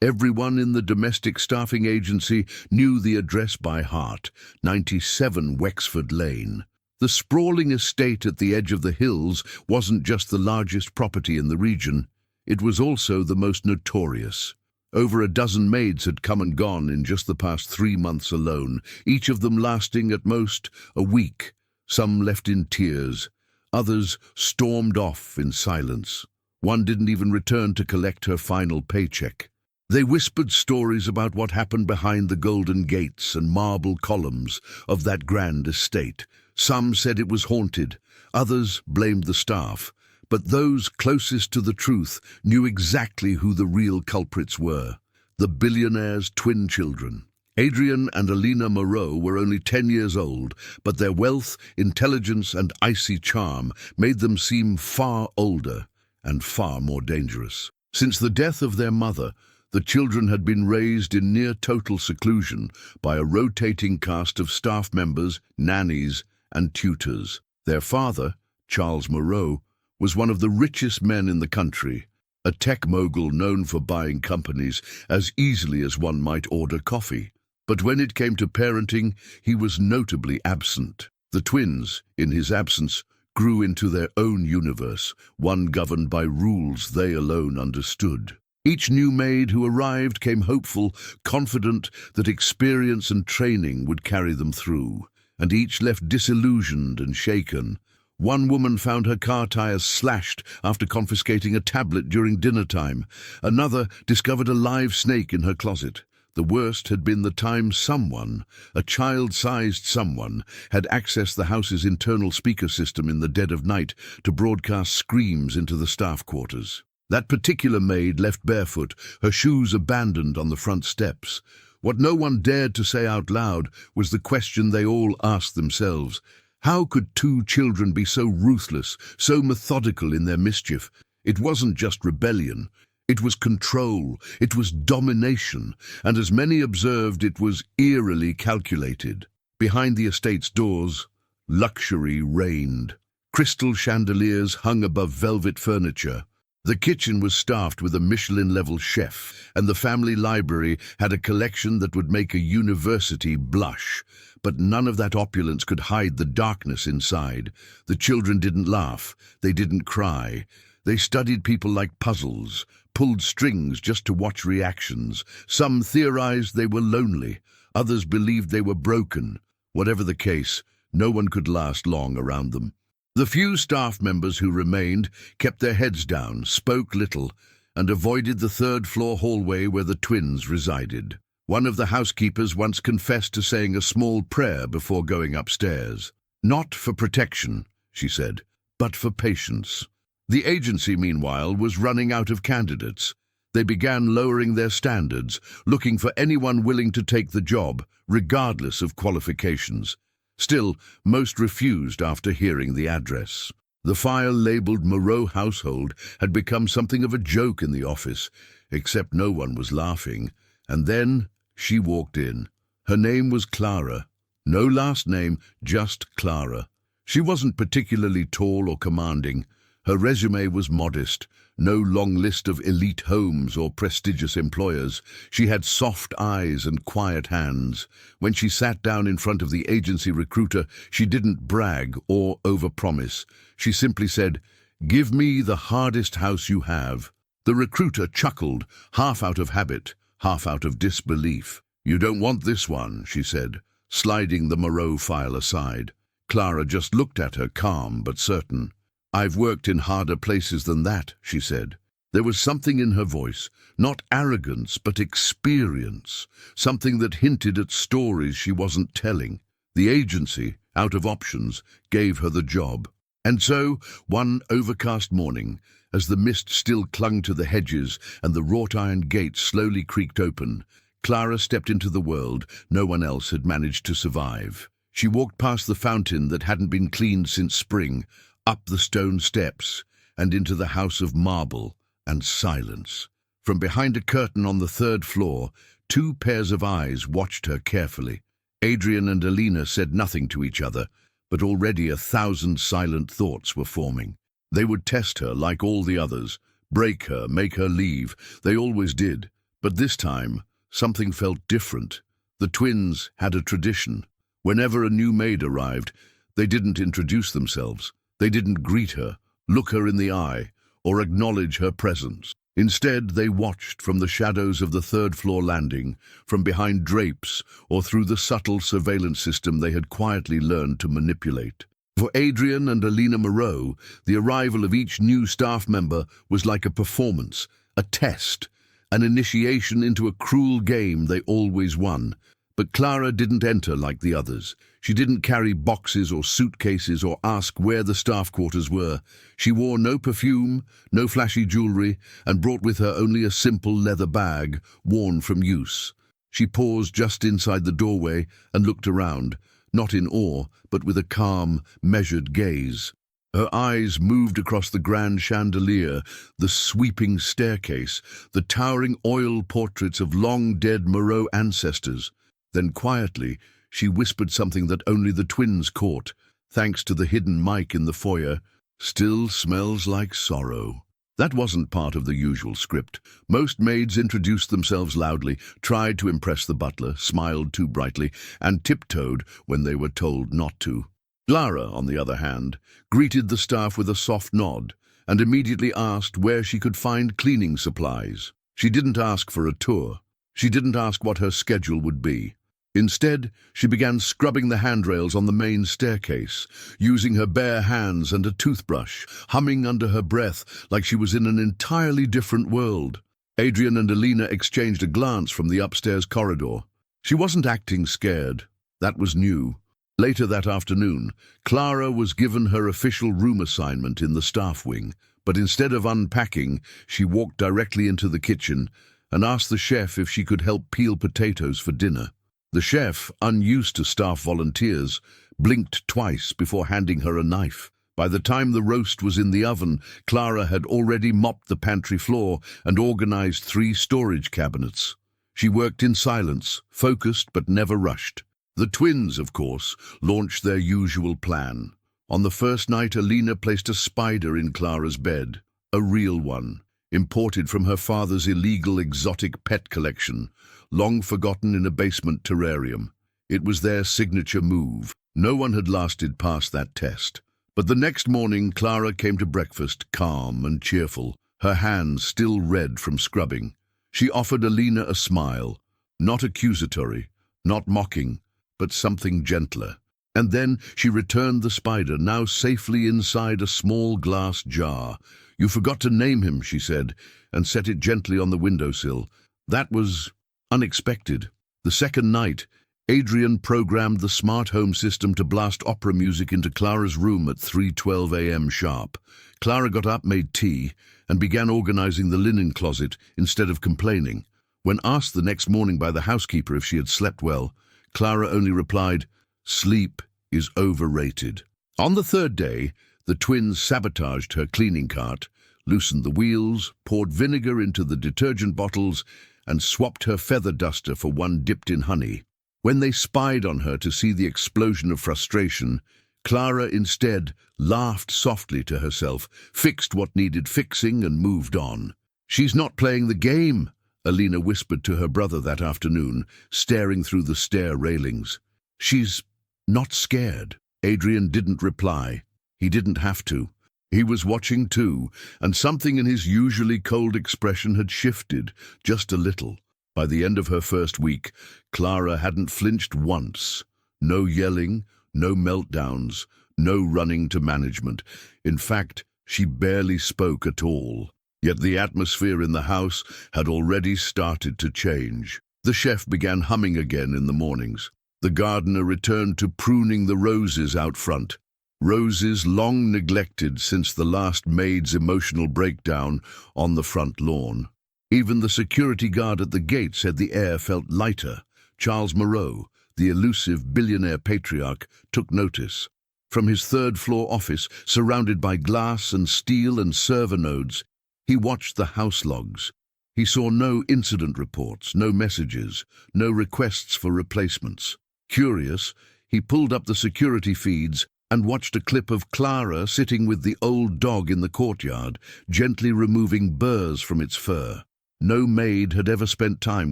Everyone in the domestic staffing agency knew the address by heart, 97 Wexford Lane. The sprawling estate at the edge of the hills wasn't just the largest property in the region, it was also the most notorious. Over a dozen maids had come and gone in just the past 3 months alone, each of them lasting at most a week. Some left in tears, others stormed off in silence. One didn't even return to collect her final paycheck. They whispered stories about what happened behind the golden gates and marble columns of that grand estate. Some said it was haunted, others blamed the staff, but those closest to the truth knew exactly who the real culprits were: the billionaire's twin children. Adrian and Alina Moreau were only 10 years old, but their wealth, intelligence, and icy charm made them seem far older and far more dangerous. Since the death of their mother, the children had been raised in near total seclusion by a rotating cast of staff members, nannies, and tutors. Their father, Charles Moreau, was one of the richest men in the country, a tech mogul known for buying companies as easily as one might order coffee. But when it came to parenting, he was notably absent. The twins, in his absence, grew into their own universe, one governed by rules they alone understood. Each new maid who arrived came hopeful, confident that experience and training would carry them through, and each left disillusioned and shaken. One woman found her car tires slashed after confiscating a tablet during dinner time. Another discovered a live snake in her closet. The worst had been the time someone, a child-sized someone, had accessed the house's internal speaker system in the dead of night to broadcast screams into the staff quarters. That particular maid left barefoot, her shoes abandoned on the front steps. What no one dared to say out loud was the question they all asked themselves: how could 2 children be so ruthless, so methodical in their mischief? It wasn't just rebellion. It was control, it was domination, and as many observed, it was eerily calculated. Behind the estate's doors, luxury reigned. Crystal chandeliers hung above velvet furniture. The kitchen was staffed with a Michelin-level chef, and the family library had a collection that would make a university blush. But none of that opulence could hide the darkness inside. The children didn't laugh, they didn't cry. They studied people like puzzles, pulled strings just to watch reactions. Some theorized they were lonely, others believed they were broken. Whatever the case, no one could last long around them. The few staff members who remained kept their heads down, spoke little, and avoided the third-floor hallway where the twins resided. One of the housekeepers once confessed to saying a small prayer before going upstairs. "Not for protection," she said, "but for patience." The agency, meanwhile, was running out of candidates. They began lowering their standards, looking for anyone willing to take the job, regardless of qualifications. Still, most refused after hearing the address. The file-labeled Moreau household had become something of a joke in the office, except no one was laughing. And then she walked in. Her name was Clara. No last name, just Clara. She wasn't particularly tall or commanding. Her resume was modest, no long list of elite homes or prestigious employers. She had soft eyes and quiet hands. When she sat down in front of the agency recruiter, she didn't brag or overpromise. She simply said, "Give me the hardest house you have." The recruiter chuckled, half out of habit, half out of disbelief. "You don't want this one," she said, sliding the Moreau file aside. Clara just looked at her, calm but certain. "I've worked in harder places than that," she said. There was something in her voice, not arrogance but experience, something that hinted at stories she wasn't telling. The agency, out of options, gave her the job. And so, one overcast morning, as the mist still clung to the hedges and the wrought-iron gate slowly creaked open, Clara stepped into the world no one else had managed to survive. She walked past the fountain that hadn't been cleaned since spring, up the stone steps, and into the house of marble and silence. From behind a curtain on the 3rd floor, 2 pairs of eyes watched her carefully. Adrian and Alina said nothing to each other, but already 1,000 silent thoughts were forming. They would test her like all the others, break her, make her leave. They always did, But this time, something felt different. The twins had a tradition. Whenever a new maid arrived, they didn't introduce themselves. They didn't greet her, look her in the eye, or acknowledge her presence. Instead, they watched from the shadows of the third-floor landing, from behind drapes, or through the subtle surveillance system they had quietly learned to manipulate. For Adrian and Alina Moreau, the arrival of each new staff member was like a performance, a test, an initiation into a cruel game they always won. But Clara didn't enter like the others. She didn't carry boxes or suitcases or ask where the staff quarters were. She wore no perfume, no flashy jewelry, and brought with her only a simple leather bag, worn from use. She paused just inside the doorway and looked around, not in awe, but with a calm, measured gaze. Her eyes moved across the grand chandelier, the sweeping staircase, the towering oil portraits of long-dead Moreau ancestors. Then quietly, she whispered something that only the twins caught, thanks to the hidden mic in the foyer. "Still smells like sorrow." That wasn't part of the usual script. Most maids introduced themselves loudly, tried to impress the butler, smiled too brightly, and tiptoed when they were told not to. Clara, on the other hand, greeted the staff with a soft nod and immediately asked where she could find cleaning supplies. She didn't ask for a tour. She didn't ask what her schedule would be. Instead, she began scrubbing the handrails on the main staircase, using her bare hands and a toothbrush, humming under her breath like she was in an entirely different world. Adrian and Alina exchanged a glance from the upstairs corridor. She wasn't acting scared. That was new. Later that afternoon, Clara was given her official room assignment in the staff wing, but instead of unpacking, she walked directly into the kitchen and asked the chef if she could help peel potatoes for dinner. The chef, unused to staff volunteers, blinked twice before handing her a knife. By the time the roast was in the oven, Clara had already mopped the pantry floor and organized 3 storage cabinets. She worked in silence, focused but never rushed. The twins, of course, launched their usual plan. On the first night, Alina placed a spider in Clara's bed, a real one, imported from her father's illegal exotic pet collection, long forgotten in a basement terrarium. It was their signature move. No one had lasted past that test. But the next morning, Clara came to breakfast calm and cheerful, her hands still red from scrubbing. She offered Alina a smile, not accusatory, not mocking, but something gentler. And then she returned the spider, now safely inside a small glass jar. "You forgot to name him," she said, and set it gently on the windowsill. That was unexpected. The second night, Adrian programmed the smart home system to blast opera music into Clara's room at 3:12 a.m. sharp. Clara got up, made tea, and began organizing the linen closet instead of complaining. When asked the next morning by the housekeeper if she had slept well, Clara only replied, "Sleep is overrated." On the third day, the twins sabotaged her cleaning cart, loosened the wheels, poured vinegar into the detergent bottles, and swapped her feather duster for one dipped in honey. When they spied on her to see the explosion of frustration, Clara instead laughed softly to herself, fixed what needed fixing, and moved on. "She's not playing the game," Alina whispered to her brother that afternoon, staring through the stair railings. "She's not scared." Adrian didn't reply. He didn't have to. He was watching too, and something in his usually cold expression had shifted, just a little. By the end of her first week, Clara hadn't flinched once. No yelling, no meltdowns, no running to management. In fact, she barely spoke at all. Yet the atmosphere in the house had already started to change. The chef began humming again in the mornings. The gardener returned to pruning the roses out front. Roses long neglected since the last maid's emotional breakdown on the front lawn. Even the security guard at the gate said the air felt lighter. Charles Moreau, the elusive billionaire patriarch, took notice. From his third-floor office, surrounded by glass and steel and server nodes, he watched the house logs. He saw no incident reports, no messages, no requests for replacements. Curious, he pulled up the security feeds and watched a clip of Clara sitting with the old dog in the courtyard, gently removing burrs from its fur. No maid had ever spent time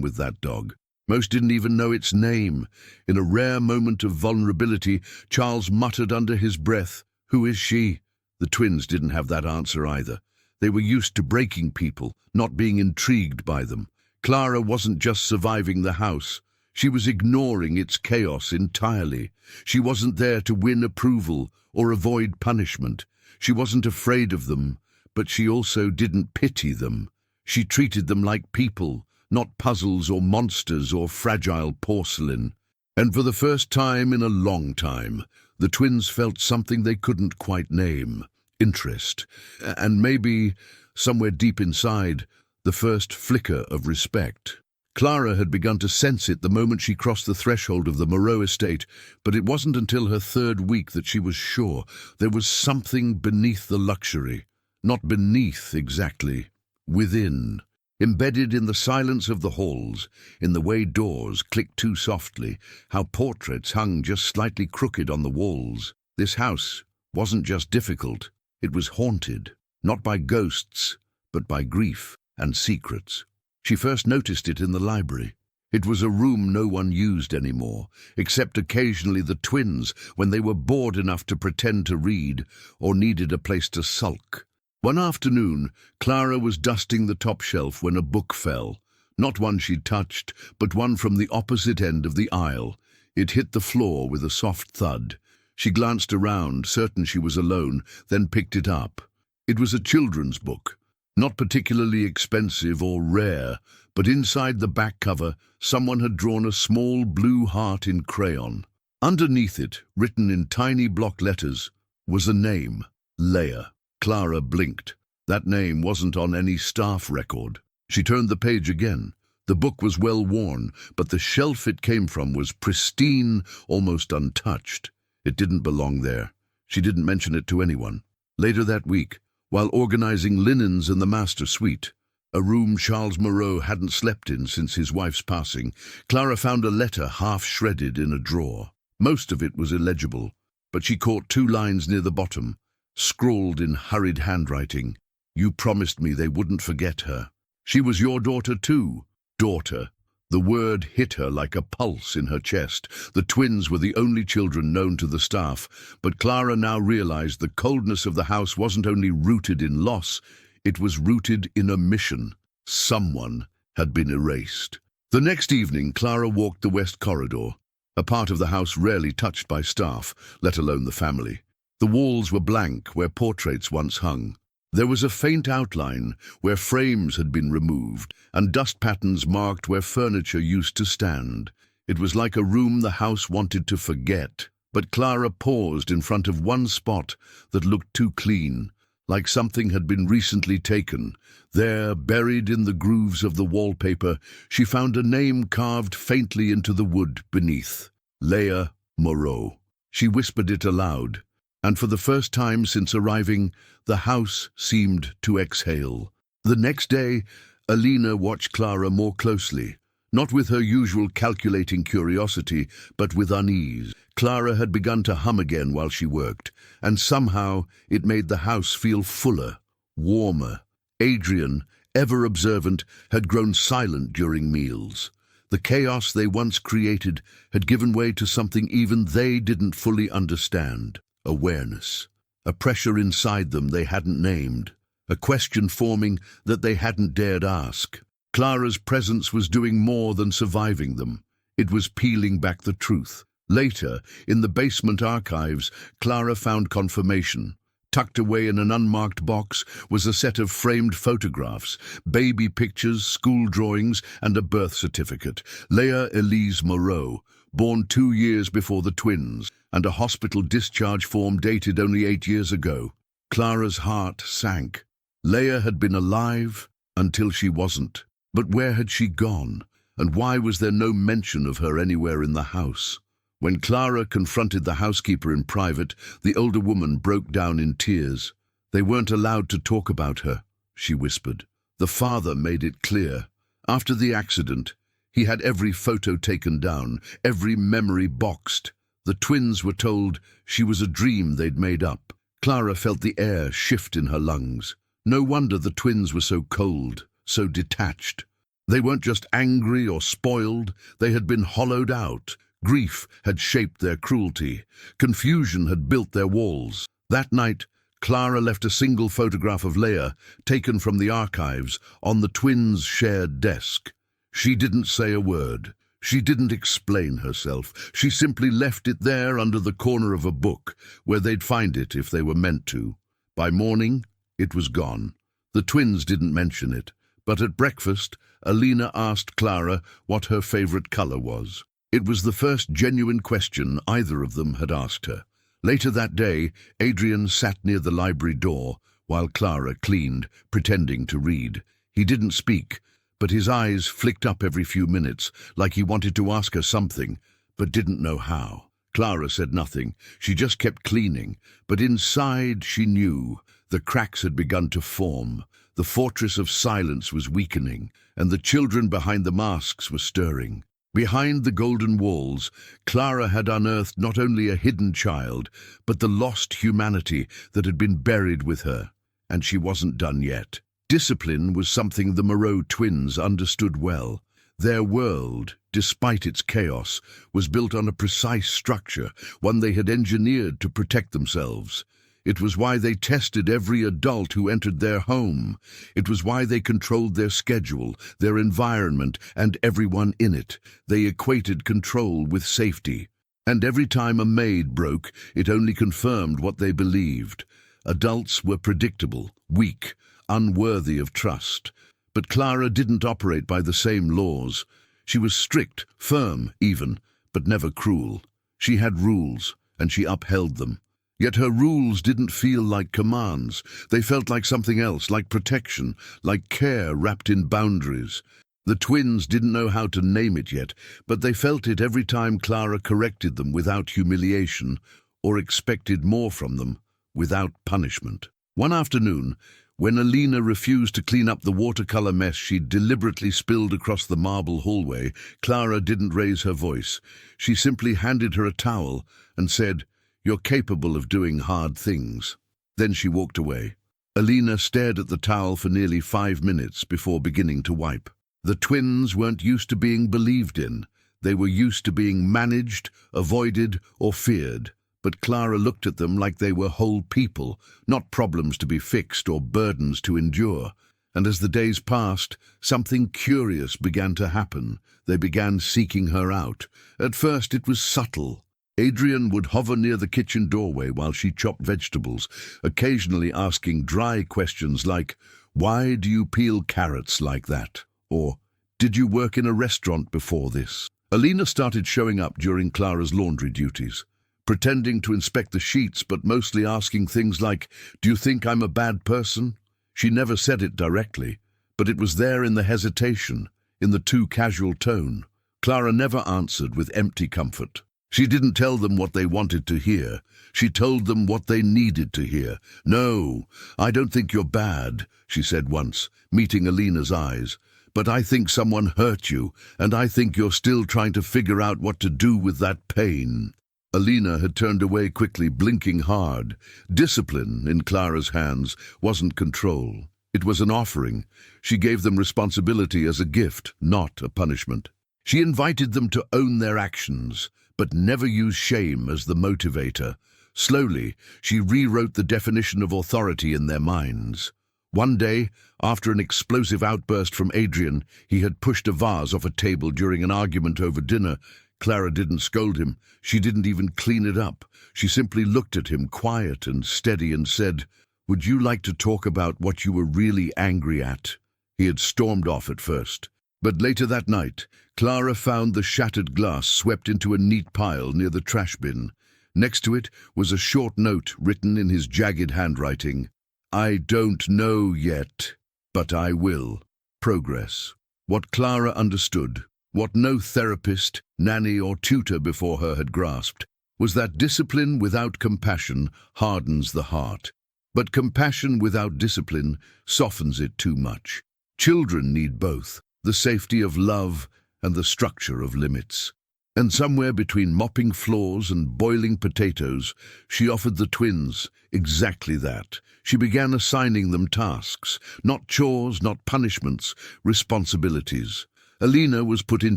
with that dog. Most didn't even know its name. In a rare moment of vulnerability, Charles muttered under his breath, "Who is she?" The twins didn't have that answer either. They were used to breaking people, not being intrigued by them. Clara wasn't just surviving the house. She was ignoring its chaos entirely. She wasn't there to win approval or avoid punishment. She wasn't afraid of them, but she also didn't pity them. She treated them like people, not puzzles or monsters or fragile porcelain. And for the first time in a long time, the twins felt something they couldn't quite name: interest, and maybe, somewhere deep inside, the first flicker of respect. Clara had begun to sense it the moment she crossed the threshold of the Moreau estate, but it wasn't until her third week that she was sure there was something beneath the luxury. Not beneath exactly, within. Embedded in the silence of the halls, in the way doors clicked too softly, how portraits hung just slightly crooked on the walls. This house wasn't just difficult, it was haunted, not by ghosts, but by grief and secrets. She first noticed it in the library. It was a room no one used anymore, except occasionally the twins when they were bored enough to pretend to read or needed a place to sulk. One afternoon, Clara was dusting the top shelf when a book fell. Not one she'd touched, but one from the opposite end of the aisle. It hit the floor with a soft thud. She glanced around, certain she was alone, then picked it up. It was a children's book. Not particularly expensive or rare, but inside the back cover, someone had drawn a small blue heart in crayon. Underneath it, written in tiny block letters, was a name: Leia. Clara blinked. That name wasn't on any staff record. She turned the page again. The book was well worn, but the shelf it came from was pristine, almost untouched. It didn't belong there. She didn't mention it to anyone. Later that week, while organizing linens in the master suite, a room Charles Moreau hadn't slept in since his wife's passing, Clara found a letter half shredded in a drawer. Most of it was illegible, but she caught 2 lines near the bottom, scrawled in hurried handwriting. "You promised me they wouldn't forget her. She was your daughter too." Daughter. The word hit her like a pulse in her chest. The twins were the only children known to the staff, but Clara now realized the coldness of the house wasn't only rooted in loss, it was rooted in omission. Someone had been erased. The next evening, Clara walked the west corridor, a part of the house rarely touched by staff, let alone the family. The walls were blank where portraits once hung. There was a faint outline where frames had been removed, and dust patterns marked where furniture used to stand. It was like a room the house wanted to forget. But Clara paused in front of one spot that looked too clean, like something had been recently taken. There, buried in the grooves of the wallpaper, she found a name carved faintly into the wood beneath: Leia Moreau. She whispered it aloud, and for the first time since arriving, the house seemed to exhale. The next day, Alina watched Clara more closely, not with her usual calculating curiosity, but with unease. Clara had begun to hum again while she worked, and somehow it made the house feel fuller, warmer. Adrian, ever observant, had grown silent during meals. The chaos they once created had given way to something even they didn't fully understand: awareness. A pressure inside them they hadn't named, a question forming that they hadn't dared ask. Clara's presence was doing more than surviving them. It was peeling back the truth. Later, in the basement archives, Clara found confirmation. Tucked away in an unmarked box was a set of framed photographs, baby pictures, school drawings, and a birth certificate. Leia Elise Moreau, born 2 years before the twins, and a hospital discharge form dated only 8 years ago. Clara's heart sank. Leia had been alive until she wasn't. But where had she gone? And why was there no mention of her anywhere in the house? When Clara confronted the housekeeper in private, the older woman broke down in tears. "They weren't allowed to talk about her," she whispered. "The father made it clear. After the accident, he had every photo taken down, every memory boxed. The twins were told she was a dream they'd made up." Clara felt the air shift in her lungs. No wonder the twins were so cold. so detached. They weren't just angry or spoiled, they had been hollowed out. Grief had shaped their cruelty. Confusion had built their walls. That night, Clara left a single photograph of Leia, taken from the archives, on the twins' shared desk. She didn't say a word. She didn't explain herself. She simply left it there under the corner of a book, where they'd find it if they were meant to. By morning, it was gone. The twins didn't mention it, but at breakfast, Alina asked Clara what her favorite color was. It was the first genuine question either of them had asked her. Later that day, Adrian sat near the library door while Clara cleaned, pretending to read. He didn't speak, but his eyes flicked up every few minutes, like he wanted to ask her something, but didn't know how. Clara said nothing. She just kept cleaning, but inside she knew the cracks had begun to form. The fortress of silence was weakening, and the children behind the masks were stirring. Behind the golden walls, Clara had unearthed not only a hidden child, but the lost humanity that had been buried with her. And she wasn't done yet. Discipline was something the Moreau twins understood well. Their world, despite its chaos, was built on a precise structure, one they had engineered to protect themselves. It was why they tested every adult who entered their home. It was why they controlled their schedule, their environment, and everyone in it. They equated control with safety. And every time a maid broke, it only confirmed what they believed. Adults were predictable, weak, unworthy of trust. But Clara didn't operate by the same laws. She was strict, firm even, but never cruel. She had rules, and she upheld them. Yet her rules didn't feel like commands. They felt like something else, like protection, like care wrapped in boundaries. The twins didn't know how to name it yet, but they felt it every time Clara corrected them without humiliation, or expected more from them without punishment. One afternoon, when Alina refused to clean up the watercolor mess she'd deliberately spilled across the marble hallway, Clara didn't raise her voice. She simply handed her a towel and said, "You're capable of doing hard things." Then she walked away. Alina stared at the towel for nearly 5 minutes before beginning to wipe. The twins weren't used to being believed in. They were used to being managed, avoided, or feared. But Clara looked at them like they were whole people, not problems to be fixed or burdens to endure. And as the days passed, something curious began to happen. They began seeking her out. At first it was subtle. Adrian would hover near the kitchen doorway while she chopped vegetables, occasionally asking dry questions like, "Why do you peel carrots like that?" Or, "Did you work in a restaurant before this?" Alina started showing up during Clara's laundry duties, pretending to inspect the sheets but mostly asking things like, "Do you think I'm a bad person?" She never said it directly, but it was there in the hesitation, in the too casual tone. Clara never answered with empty comfort. She didn't tell them what they wanted to hear. She told them what they needed to hear. "No, I don't think you're bad," she said once, meeting Alina's eyes. "But I think someone hurt you, and I think you're still trying to figure out what to do with that pain." Alina had turned away quickly, blinking hard. Discipline, in Clara's hands, wasn't control. It was an offering. She gave them responsibility as a gift, not a punishment. She invited them to own their actions, but never use shame as the motivator. Slowly, she rewrote the definition of authority in their minds. One day, after an explosive outburst from Adrian, he had pushed a vase off a table during an argument over dinner. Clara didn't scold him. She didn't even clean it up. She simply looked at him, quiet and steady, and said, "Would you like to talk about what you were really angry at?" He had stormed off at first. But later that night, Clara found the shattered glass swept into a neat pile near the trash bin. Next to it was a short note written in his jagged handwriting. "I don't know yet, but I will. Progress." What Clara understood, what no therapist, nanny, or tutor before her had grasped, was that discipline without compassion hardens the heart. But compassion without discipline softens it too much. Children need both, the safety of love and the structure of limits. And somewhere between mopping floors and boiling potatoes, she offered the twins exactly that. She began assigning them tasks, not chores, not punishments, responsibilities. Alina was put in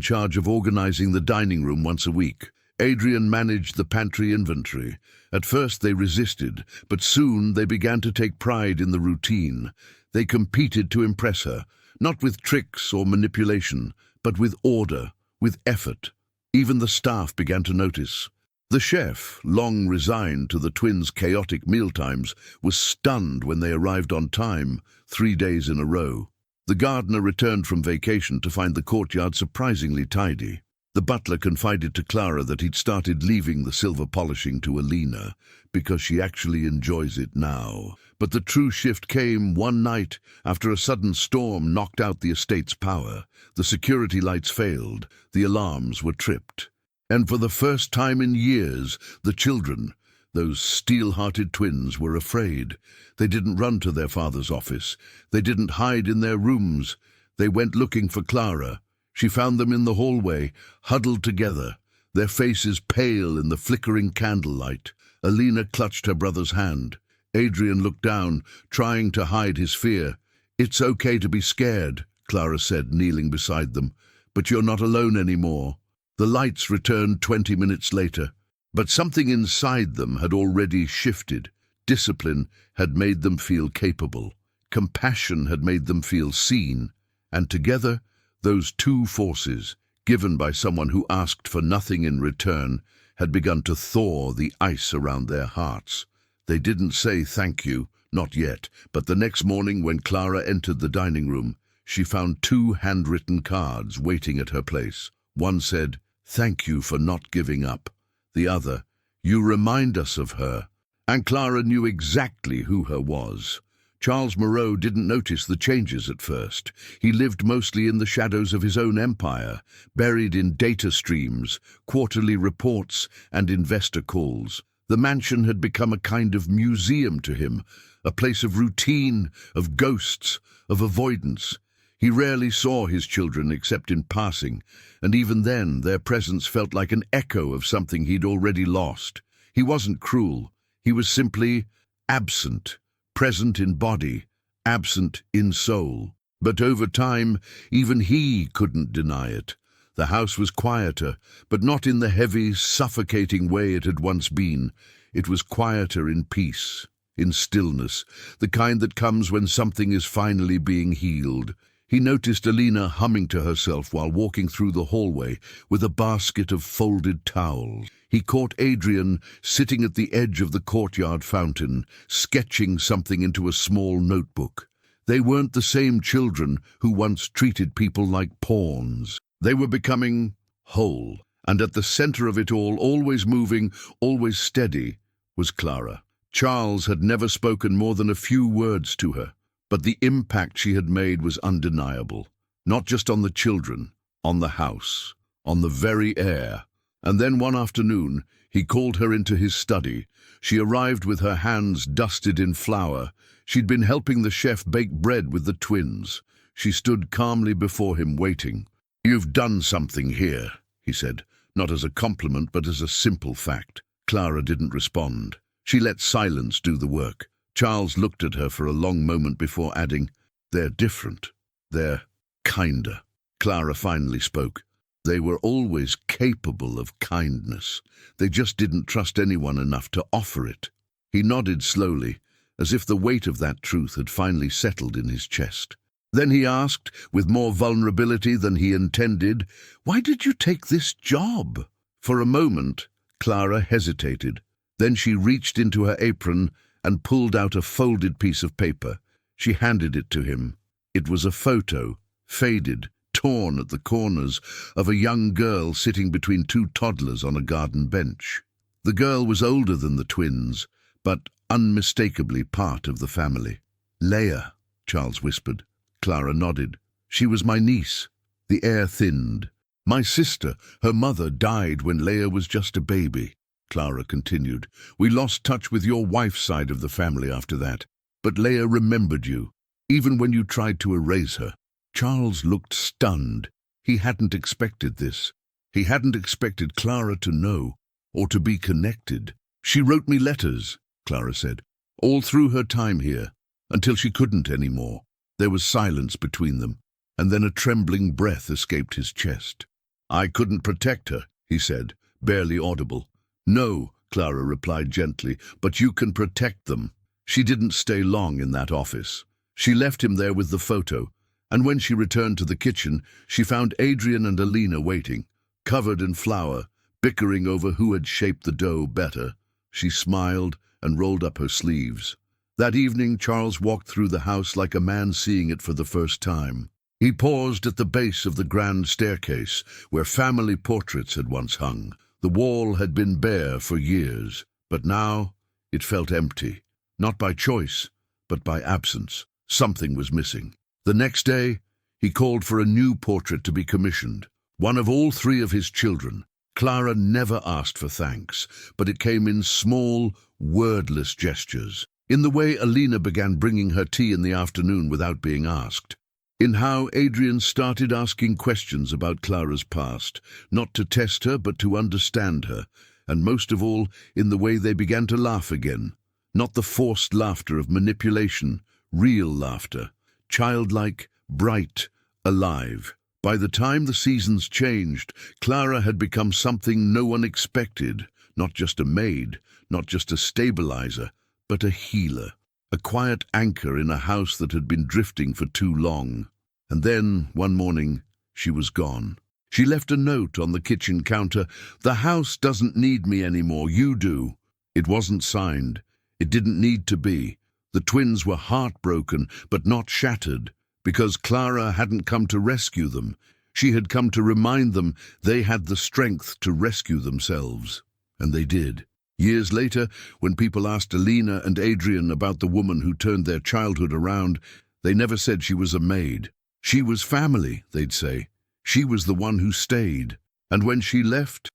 charge of organizing the dining room once a week. Adrian managed the pantry inventory. At first they resisted, but soon they began to take pride in the routine. They competed to impress her, not with tricks or manipulation, but with order, with effort. Even the staff began to notice. The chef, long resigned to the twins' chaotic mealtimes, was stunned when they arrived on time, 3 days in a row. The gardener returned from vacation to find the courtyard surprisingly tidy. The butler confided to Clara that he'd started leaving the silver polishing to Alina, because she actually enjoys it now. But the true shift came one night after a sudden storm knocked out the estate's power. The security lights failed, the alarms were tripped. And for the first time in years, the children, those steel-hearted twins, were afraid. They didn't run to their father's office. They didn't hide in their rooms. They went looking for Clara. She found them in the hallway, huddled together, their faces pale in the flickering candlelight. Alina clutched her brother's hand. Adrian looked down, trying to hide his fear. "It's okay to be scared," Clara said, kneeling beside them. "But you're not alone anymore." The lights returned 20 minutes later, but something inside them had already shifted. Discipline had made them feel capable. Compassion had made them feel seen. And together, those two forces, given by someone who asked for nothing in return, had begun to thaw the ice around their hearts. They didn't say thank you, not yet, but the next morning when Clara entered the dining room, she found 2 handwritten cards waiting at her place. One said, "Thank you for not giving up." The other, "You remind us of her." And Clara knew exactly who her was. Charles Moreau didn't notice the changes at first. He lived mostly in the shadows of his own empire, buried in data streams, quarterly reports, and investor calls. The mansion had become a kind of museum to him, a place of routine, of ghosts, of avoidance. He rarely saw his children except in passing, and even then their presence felt like an echo of something he'd already lost. He wasn't cruel. He was simply absent. Present in body, absent in soul. But over time, even he couldn't deny it. The house was quieter, but not in the heavy, suffocating way it had once been. It was quieter in peace, in stillness, the kind that comes when something is finally being healed. He noticed Alina humming to herself while walking through the hallway with a basket of folded towels. He caught Adrian sitting at the edge of the courtyard fountain, sketching something into a small notebook. They weren't the same children who once treated people like pawns. They were becoming whole, and at the center of it all, always moving, always steady, was Clara. Charles had never spoken more than a few words to her, but the impact she had made was undeniable. Not just on the children, on the house, on the very air. And then one afternoon, he called her into his study. She arrived with her hands dusted in flour. She'd been helping the chef bake bread with the twins. She stood calmly before him, waiting. "You've done something here," he said, not as a compliment, but as a simple fact. Clara didn't respond. She let silence do the work. Charles looked at her for a long moment before adding, "They're different. They're kinder." Clara finally spoke. "They were always capable of kindness. They just didn't trust anyone enough to offer it." He nodded slowly, as if the weight of that truth had finally settled in his chest. Then he asked, with more vulnerability than he intended, "Why did you take this job?" For a moment, Clara hesitated. Then she reached into her apron and pulled out a folded piece of paper. She handed it to him. It was a photo, faded, torn at the corners, of a young girl sitting between 2 toddlers on a garden bench. The girl was older than the twins, but unmistakably part of the family. "Leia," Charles whispered. Clara nodded. "She was my niece." The air thinned. "My sister, her mother, died when Leia was just a baby," Clara continued. "We lost touch with your wife's side of the family after that, but Leia remembered you, even when you tried to erase her." Charles looked stunned. He hadn't expected this. He hadn't expected Clara to know, or to be connected. "She wrote me letters," Clara said, "all through her time here, until she couldn't anymore." There was silence between them, and then a trembling breath escaped his chest. "I couldn't protect her," he said, barely audible. "No," Clara replied gently, "but you can protect them." She didn't stay long in that office. She left him there with the photo, and when she returned to the kitchen, she found Adrian and Alina waiting, covered in flour, bickering over who had shaped the dough better. She smiled and rolled up her sleeves. That evening, Charles walked through the house like a man seeing it for the first time. He paused at the base of the grand staircase, where family portraits had once hung. The wall had been bare for years, but now it felt empty. Not by choice, but by absence. Something was missing. The next day, he called for a new portrait to be commissioned. One of all three of his children. Clara never asked for thanks, but it came in small, wordless gestures. In the way Alina began bringing her tea in the afternoon without being asked. In how Adrian started asking questions about Clara's past, not to test her but to understand her, and most of all, in the way they began to laugh again. Not the forced laughter of manipulation, real laughter. Childlike, bright, alive. By the time the seasons changed, Clara had become something no one expected. Not just a maid, not just a stabilizer, but a healer. A quiet anchor in a house that had been drifting for too long. And then, one morning, she was gone. She left a note on the kitchen counter. "The house doesn't need me anymore, you do." It wasn't signed. It didn't need to be. The twins were heartbroken, but not shattered, because Clara hadn't come to rescue them. She had come to remind them they had the strength to rescue themselves. And they did. Years later, when people asked Alina and Adrian about the woman who turned their childhood around, they never said she was a maid. "She was family," they'd say. "She was the one who stayed. And when she left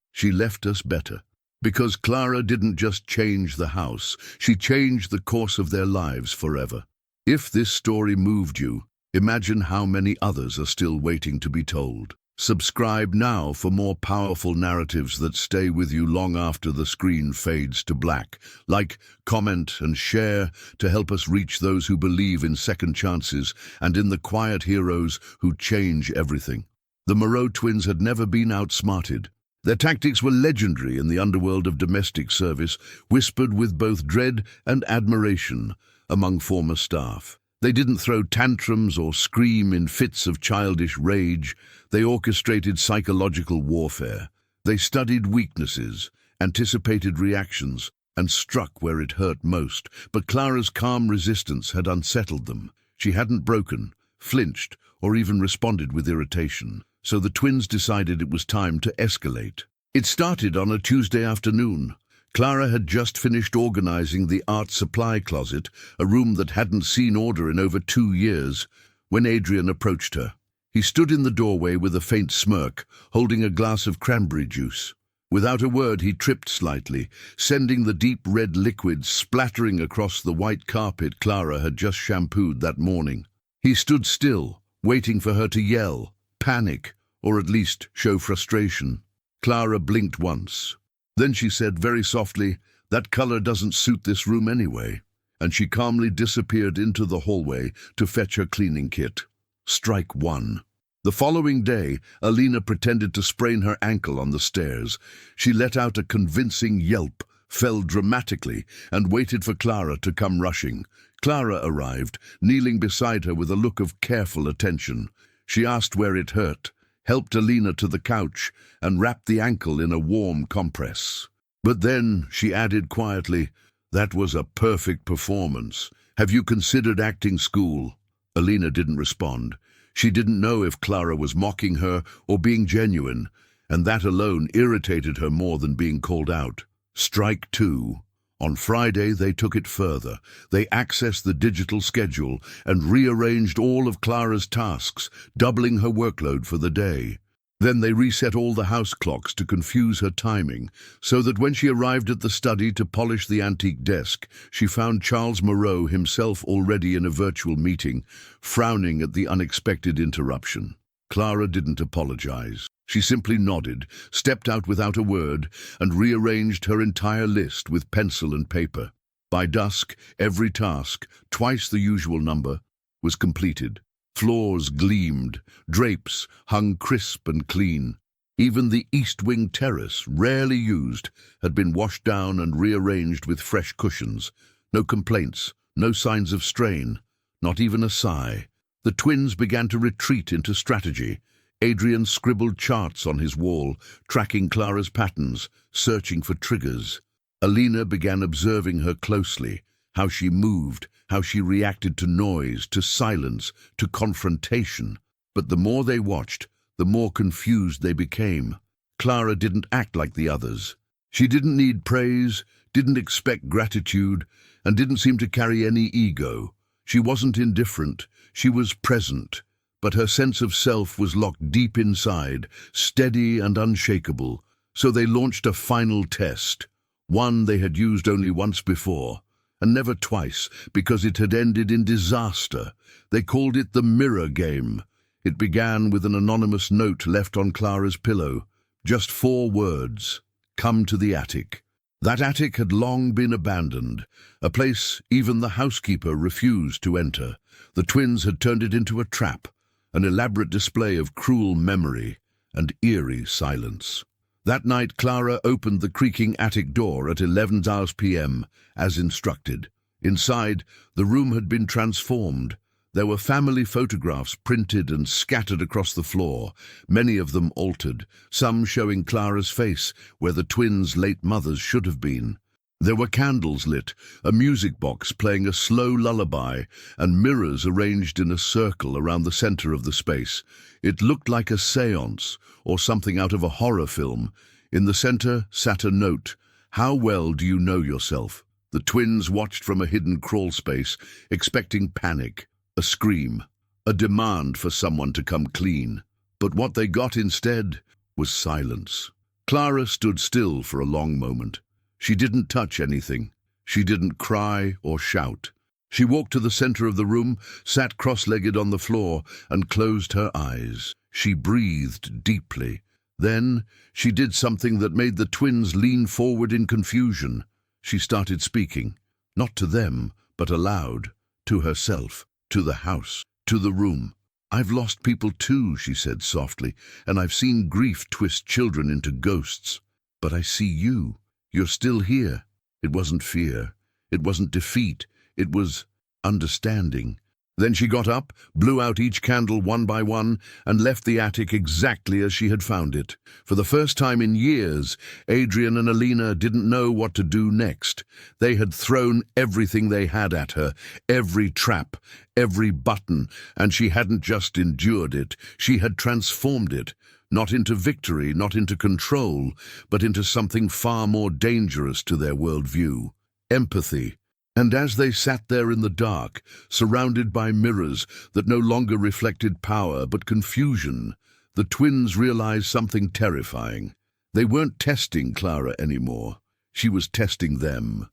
us better." Because Clara didn't just change the house, she changed the course of their lives forever. If this story moved you, imagine how many others are still waiting to be told. Subscribe now for more powerful narratives that stay with you long after the screen fades to black. Like, comment, and share to help us reach those who believe in second chances and in the quiet heroes who change everything. The Moreau twins had never been outsmarted. Their tactics were legendary in the underworld of domestic service, whispered with both dread and admiration among former staff. They didn't throw tantrums or scream in fits of childish rage. They orchestrated psychological warfare. They studied weaknesses, anticipated reactions, and struck where it hurt most. But Clara's calm resistance had unsettled them. She hadn't broken, flinched, or even responded with irritation. So the twins decided it was time to escalate. It started on a Tuesday afternoon. Clara had just finished organizing the art supply closet, a room that hadn't seen order in over 2 years, when Adrian approached her. He stood in the doorway with a faint smirk, holding a glass of cranberry juice. Without a word, he tripped slightly, sending the deep red liquid splattering across the white carpet Clara had just shampooed that morning. He stood still, waiting for her to yell, panic, or at least show frustration. Clara blinked once. Then she said very softly, "That color doesn't suit this room anyway," and she calmly disappeared into the hallway to fetch her cleaning kit. Strike one. The following day, Alina pretended to sprain her ankle on the stairs. She let out a convincing yelp, fell dramatically, and waited for Clara to come rushing. Clara arrived, kneeling beside her with a look of careful attention. She asked where it hurt, helped Alina to the couch, and wrapped the ankle in a warm compress. But then she added quietly, "That was a perfect performance. Have you considered acting school?" Alina didn't respond. She didn't know if Clara was mocking her or being genuine, and that alone irritated her more than being called out. Strike two. On Friday, they took it further. They accessed the digital schedule and rearranged all of Clara's tasks, doubling her workload for the day. Then they reset all the house clocks to confuse her timing, so that when she arrived at the study to polish the antique desk, she found Charles Moreau himself already in a virtual meeting, frowning at the unexpected interruption. Clara didn't apologize. She simply nodded, stepped out without a word, and rearranged her entire list with pencil and paper. By dusk, every task, twice the usual number, was completed. Floors gleamed, drapes hung crisp and clean. Even the east wing terrace, rarely used, had been washed down and rearranged with fresh cushions. No complaints, no signs of strain, not even a sigh. The twins began to retreat into strategy. Adrian scribbled charts on his wall, tracking Clara's patterns, searching for triggers. Alina began observing her closely, how she moved, how she reacted to noise, to silence, to confrontation. But the more they watched, the more confused they became. Clara didn't act like the others. She didn't need praise, didn't expect gratitude, and didn't seem to carry any ego. She wasn't indifferent, she was present, but her sense of self was locked deep inside, steady and unshakable. So they launched a final test, one they had used only once before, and never twice, because it had ended in disaster. They called it the mirror game. It began with an anonymous note left on Clara's pillow. Just 4 words: "Come to the attic." That attic had long been abandoned, a place even the housekeeper refused to enter. The twins had turned it into a trap, an elaborate display of cruel memory and eerie silence. That night, Clara opened the creaking attic door at 11 p.m., as instructed. Inside, the room had been transformed. There were family photographs printed and scattered across the floor, many of them altered, some showing Clara's face where the twins' late mothers should have been. There were candles lit, a music box playing a slow lullaby, and mirrors arranged in a circle around the center of the space. It looked like a séance, or something out of a horror film. In the center sat a note: "How well do you know yourself?" The twins watched from a hidden crawl space, expecting panic, a scream, a demand for someone to come clean. But what they got instead was silence. Clara stood still for a long moment. She didn't touch anything. She didn't cry or shout. She walked to the center of the room, sat cross-legged on the floor, and closed her eyes. She breathed deeply. Then she did something that made the twins lean forward in confusion. She started speaking, not to them, but aloud, to herself, to the house, to the room. "I've lost people too," she said softly, "and I've seen grief twist children into ghosts. But I see you. You're still here." It wasn't fear. It wasn't defeat. It was understanding. Then she got up, blew out each candle one by one, and left the attic exactly as she had found it. For the first time in years, Adrian and Alina didn't know what to do next. They had thrown everything they had at her, every trap, every button, and she hadn't just endured it, she had transformed it. Not into victory, not into control, but into something far more dangerous to their worldview: empathy. And as they sat there in the dark, surrounded by mirrors that no longer reflected power but confusion, the twins realized something terrifying. They weren't testing Clara anymore. She was testing them.